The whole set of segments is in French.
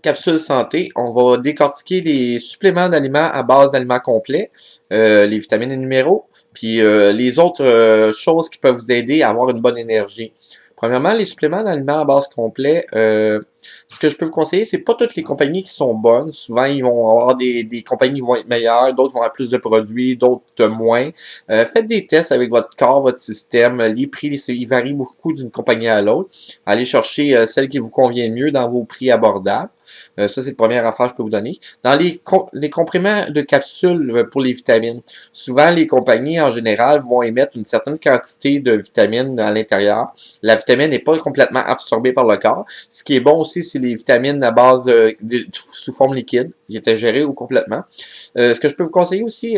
Capsule santé, on va décortiquer les suppléments d'aliments à base d'aliments complets, les vitamines et minéraux, puis les autres choses qui peuvent vous aider à avoir une bonne énergie. Premièrement, les suppléments d'aliments à base complet, ce que je peux vous conseiller, c'est pas toutes les compagnies qui sont bonnes. Souvent, ils vont avoir des compagnies qui vont être meilleures, d'autres vont avoir plus de produits, d'autres moins. Faites des tests avec votre corps, votre système. Les prix, ils varient beaucoup d'une compagnie à l'autre. Allez chercher celle qui vous convient le mieux dans vos prix abordables. Ça, c'est la première affaire que je peux vous donner. Dans les comprimés de capsules pour les vitamines, souvent les compagnies en général vont émettre une certaine quantité de vitamines à l'intérieur. La vitamine n'est pas complètement absorbée par le corps. Ce qui est bon aussi, c'est les vitamines à base sous forme liquide, qui étaient gérées ou complètement. Ce que je peux vous conseiller aussi,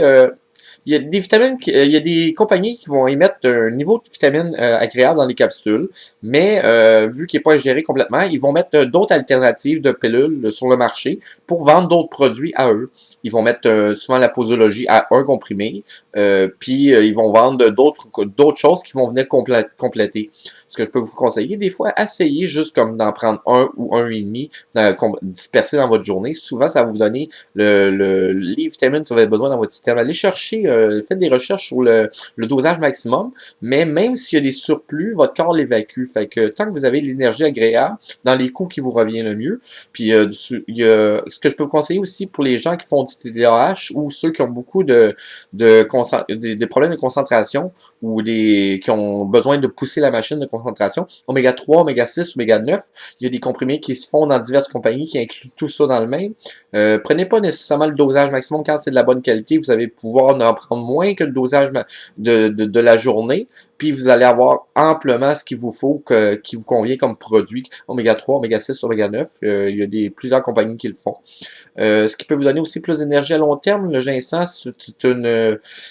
il y a des vitamines, il y a des compagnies qui vont émettre un niveau de vitamine agréable dans les capsules, mais vu qu'il n'est pas géré complètement, ils vont mettre d'autres alternatives de pilules sur le marché pour vendre d'autres produits à eux. Ils vont mettre souvent la posologie à un comprimé, puis ils vont vendre d'autres choses qui vont venir compléter. Ce que je peux vous conseiller, des fois, essayez juste comme d'en prendre un ou un et demi dispersé dans votre journée. Souvent, ça va vous donner les vitamines que vous avez besoin dans votre système. Allez chercher, faites des recherches sur le dosage maximum, mais même s'il y a des surplus, votre corps l'évacue. Fait que tant que vous avez l'énergie agréable, dans les coûts qui vous revient le mieux, puis ce que je peux vous conseiller aussi pour les gens qui font du TDAH ou ceux qui ont beaucoup des problèmes de concentration ou qui ont besoin de pousser la machine de concentration, oméga 3, oméga 6, oméga 9, il y a des comprimés qui se font dans diverses compagnies qui incluent tout ça dans le même. Prenez pas nécessairement le dosage maximum quand c'est de la bonne qualité, vous allez pouvoir en prendre moins que le dosage de la journée, puis vous allez avoir amplement ce qu'il vous faut, qui vous convient comme produit, oméga 3, oméga 6, oméga 9, il y a plusieurs compagnies qui le font. Ce qui peut vous donner aussi plus d'énergie à long terme, le ginseng,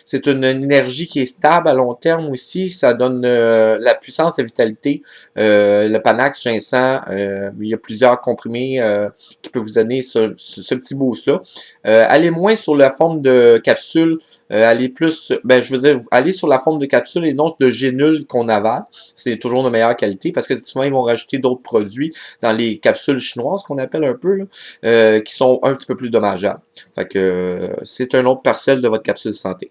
c'est une énergie qui est stable à long terme aussi, ça donne la puissance et vitalité. Le Panax, ginseng, il y a plusieurs comprimés qui peuvent vous donner ce petit boost-là. Allez moins sur la forme de capsule, allez plus, je veux dire, allez sur la forme de capsule et non de gélules qu'on avale. C'est toujours de meilleure qualité parce que souvent ils vont rajouter d'autres produits dans les capsules chinoises qu'on appelle un peu, là, qui sont un petit peu plus dommageables. Fait que c'est un autre parcelle de votre capsule santé.